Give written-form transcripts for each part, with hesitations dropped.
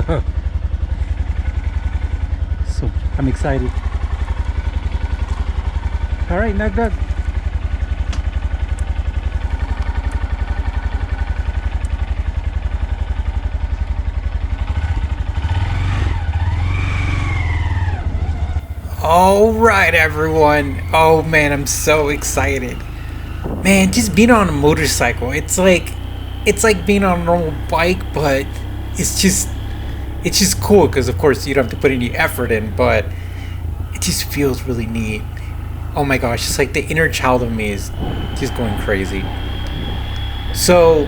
So I'm excited. All right, knock knock. All right, everyone. Oh man, I'm so excited. Man, just being on a motorcycle, it's like being on a normal bike, but it's just it's just cool because of course you don't have to put any effort in, but it just feels really neat. Oh my gosh, it's like the inner child of me is just going crazy. So,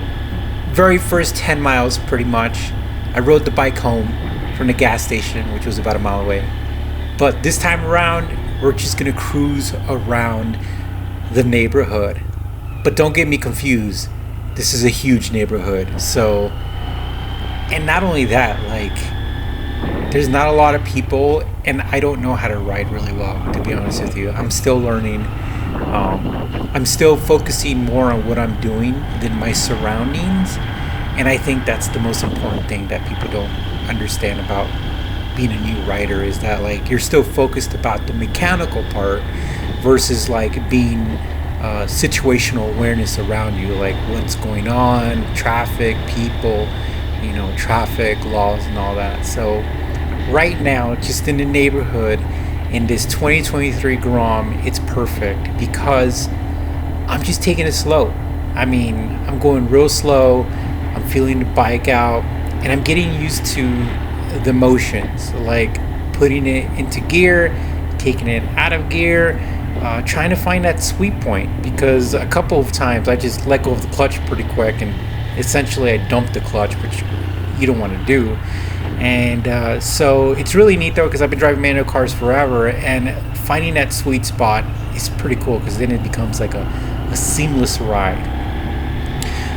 very first 10 miles pretty much, I rode the bike home from the gas station, which was about a mile away. But this time around, we're just gonna cruise around the neighborhood. But don't get me confused. This is a huge neighborhood. So, and not only that, like, there's not a lot of people, and I don't know how to ride really well, to be honest with you. I'm still learning. I'm still focusing more on what I'm doing than my surroundings. And I think that's the most important thing that people don't understand about being a new rider is that like you're still focused about the mechanical part versus like being situational awareness around you, like what's going on, traffic, people, traffic laws and all that. So right now, just in the neighborhood, in this 2023 Grom, it's perfect because I'm just taking it slow. I mean, I'm going real slow. I'm feeling the bike out, and I'm getting used to the motions, like putting it into gear, taking it out of gear, trying to find that sweet point. Because a couple of times I just let go of the clutch pretty quick, and essentially I dumped the clutch, which you don't want to do. And so it's really neat though, because I've been driving manual cars forever, and finding that sweet spot is pretty cool because then it becomes like a seamless ride.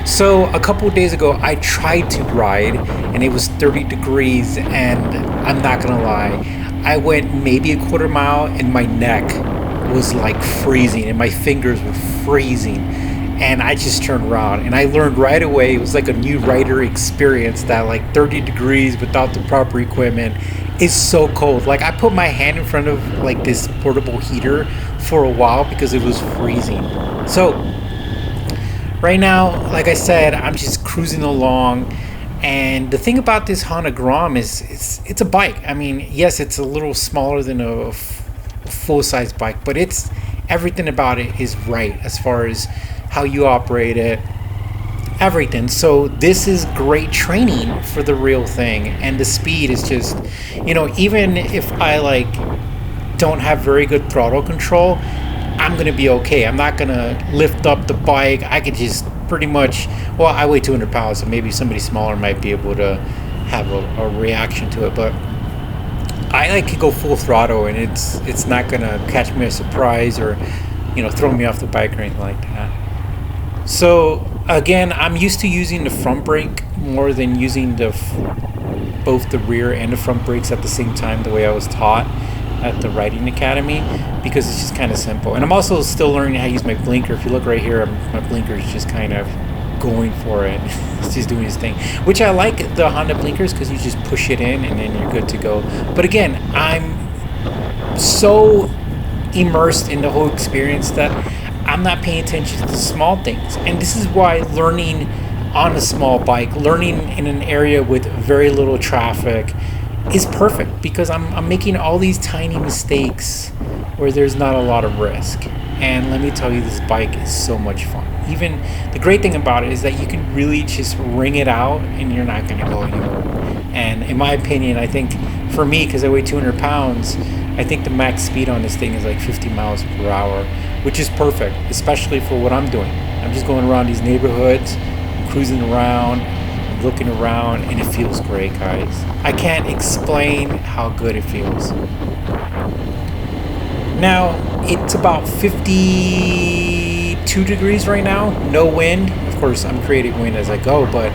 So a couple of days ago, I tried to ride, and it was 30 degrees, and I'm not gonna lie, I went maybe a quarter mile, and my neck was like freezing, and my fingers were freezing, and I just turned around, and I learned right away it was like a new rider experience that like 30 degrees without the proper equipment is so cold. Like I put my hand in front of like this portable heater for a while because it was freezing. So right now, like I said, I'm just cruising along. And the thing about this Honda Grom is it's a bike. I mean, yes, it's a little smaller than a full size bike, but it's everything about it is right as far as how you operate it, everything. So this is great training for the real thing, and the speed is just, even if I like don't have very good throttle control, I'm gonna be okay. I'm not gonna lift up the bike. I could just pretty much, well, I weigh 200 pounds, so maybe somebody smaller might be able to have a reaction to it. But I like to go full throttle, and it's not gonna catch me a surprise or throw me off the bike or anything like that. So again, I'm used to using the front brake more than using both the rear and the front brakes at the same time, the way I was taught at the riding academy, because it's just kind of simple. And I'm also still learning how to use my blinker. If you look right here, my blinker is just kind of going for it. It's just doing its thing, which I like the Honda blinkers because you just push it in and then you're good to go. But again, I'm so immersed in the whole experience that I'm not paying attention to the small things. And this is why learning on a small bike, learning in an area with very little traffic is perfect, because I'm making all these tiny mistakes where there's not a lot of risk. And let me tell you, this bike is so much fun. Even the great thing about it is that you can really just ring it out and you're not going to go anywhere. And in my opinion, I think for me, because I weigh 200 pounds, I think the max speed on this thing is like 50 miles per hour, which is perfect, especially for what I'm doing. I'm just going around these neighborhoods, cruising around, looking around, and it feels great, guys. I can't explain how good it feels. Now, it's about 52 degrees right now, no wind. Of course, I'm creating wind as I go, but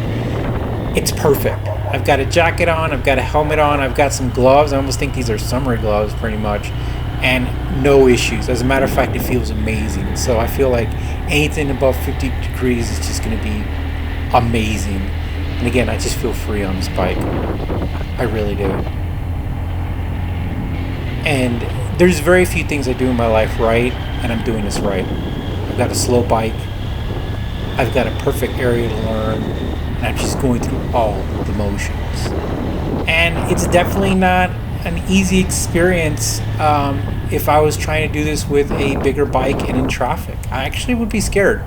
it's perfect. I've got a jacket on, I've got a helmet on, I've got some gloves. I almost think these are summer gloves pretty much, and no issues. As a matter of fact, it feels amazing. So I feel like anything above 50 degrees is just going to be amazing. And again, I just feel free on this bike. I really do. And there's very few things I do in my life right, and I'm doing this right. I've got a slow bike. I've got a perfect area to learn, and I'm just going through all the motions. And it's definitely not an easy experience if I was trying to do this with a bigger bike and in traffic. I actually would be scared.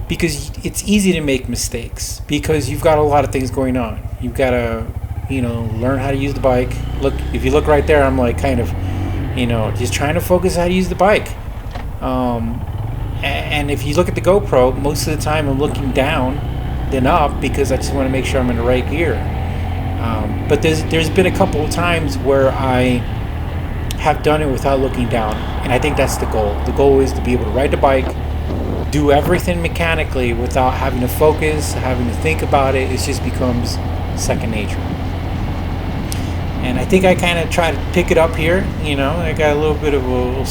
Because it's easy to make mistakes because you've got a lot of things going on. You've got to, learn how to use the bike. Look, if you look right there, I'm like kind of, just trying to focus how to use the bike. And if you look at the GoPro, most of the time I'm looking down than up because I just want to make sure I'm in the right gear. But there's been a couple of times where I have done it without looking down, and I think that's the goal. The goal is to be able to ride the bike, do everything mechanically without having to focus, having to think about it. It just becomes second nature. And I think I kind of try to pick it up here. I got a little bit of a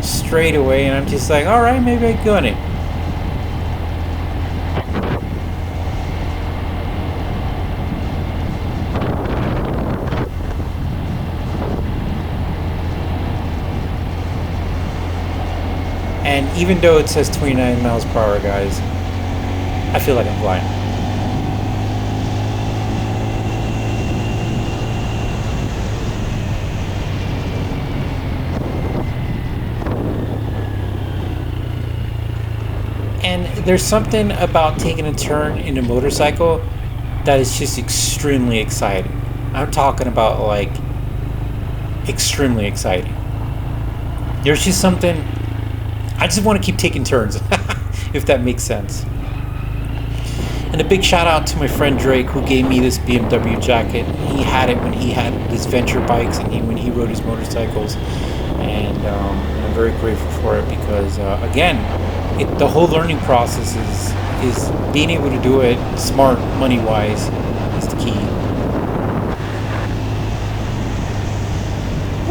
straightaway, and I'm just like, all right, maybe I can go on it. And even though it says 29 miles per hour, guys, I feel like I'm flying. And there's something about taking a turn in a motorcycle that is just extremely exciting. I'm talking about like extremely exciting. There's just something. I just want to keep taking turns, if that makes sense. And a big shout out to my friend Drake, who gave me this BMW jacket. He had it when he had his venture bikes and when he rode his motorcycles. And I'm very grateful for it because, again, the whole learning process is being able to do it smart, money-wise, is the key.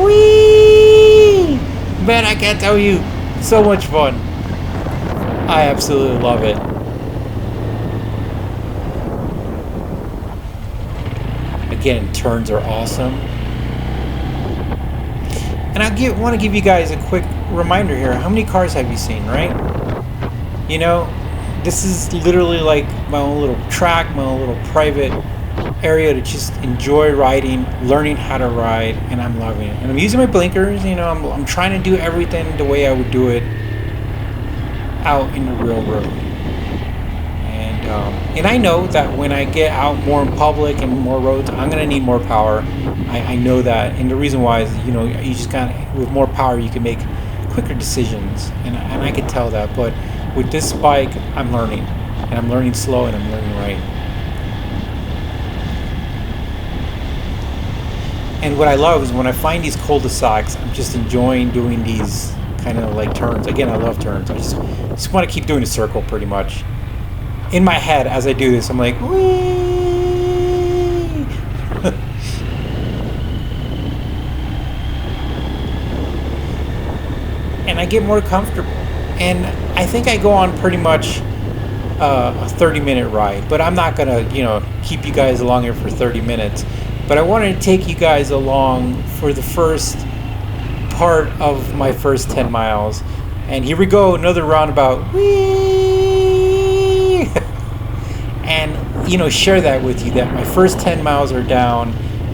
Whee! Man, I can't tell you. So much fun. I absolutely love it. Again, turns are awesome. And I want to give you guys a quick reminder here. How many cars have you seen, right? This is literally like my own little track, my own little private area to just enjoy riding, learning how to ride, and I'm loving it. And I'm using my blinkers, I'm trying to do everything the way I would do it out in the real road. And I know that when I get out more in public and more roads, I'm going to need more power. I know that. And the reason why is, you just with more power, you can make quicker decisions. And I can tell that. But with this bike, I'm learning. And I'm learning slow and I'm learning right. And what I love is when I find these cul-de-sacs, I'm just enjoying doing these kind of like turns. Again, I love turns. I just want to keep doing a circle pretty much. In my head, as I do this, I'm like, whee! And I get more comfortable. And I think I go on pretty much a 30-minute ride. But I'm not going to, keep you guys along here for 30 minutes. But I wanted to take you guys along for the first part of my first 10 miles. And here we go, another roundabout. Whee! And, share that with you that my first 10 miles are down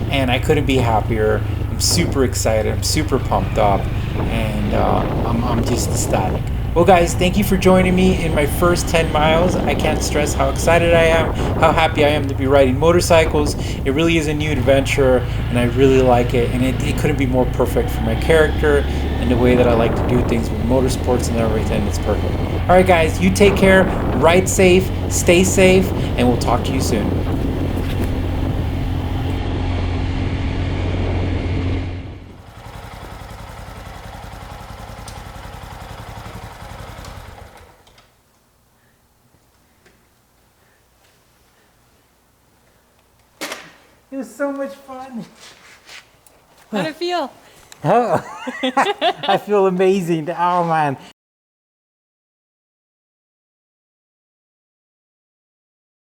and I couldn't be happier. I'm super excited. I'm super pumped up. And I'm just ecstatic. Well, guys, thank you for joining me in my first 10 miles. I can't stress how excited I am, how happy I am to be riding motorcycles. It really is a new adventure, and I really like it. And it couldn't be more perfect for my character and the way that I like to do things with motorsports and everything. It's perfect. All right, guys, you take care, ride safe, stay safe, and we'll talk to you soon. It was so much fun. How'd it feel? Oh, I feel amazing. Oh, man.